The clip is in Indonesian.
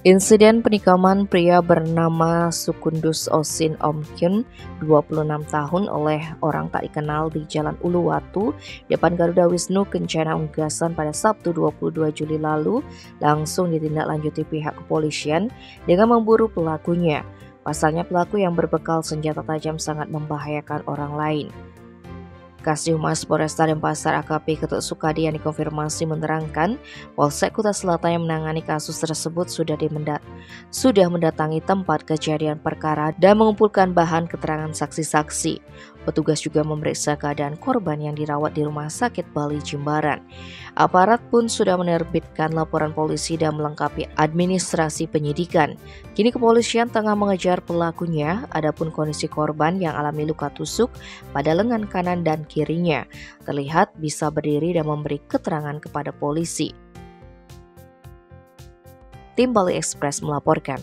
Insiden penikaman pria bernama Sukundus Osin Omkyun, 26 tahun oleh orang tak dikenal di Jalan Uluwatu, depan Garuda Wisnu Kencana Unggasan pada Sabtu 22 Juli lalu, langsung ditindaklanjuti pihak kepolisian dengan memburu pelakunya. Pasalnya pelaku yang berbekal senjata tajam sangat membahayakan orang lain. Kasih-Humas Polresta Denpasar AKP Ketut Sukadi yang dikonfirmasi menerangkan Polsek Kuta Selatan yang menangani kasus tersebut sudah mendatangi tempat kejadian perkara dan mengumpulkan bahan keterangan saksi-saksi. Petugas juga memeriksa keadaan korban yang dirawat di Rumah Sakit Bali Jimbaran. Aparat pun sudah menerbitkan laporan polisi dan melengkapi administrasi penyidikan. Kini kepolisian tengah mengejar pelakunya, adapun kondisi korban yang alami luka tusuk pada lengan kanan dan kirinya terlihat bisa berdiri dan memberi keterangan kepada polisi. Tim Bali Express melaporkan.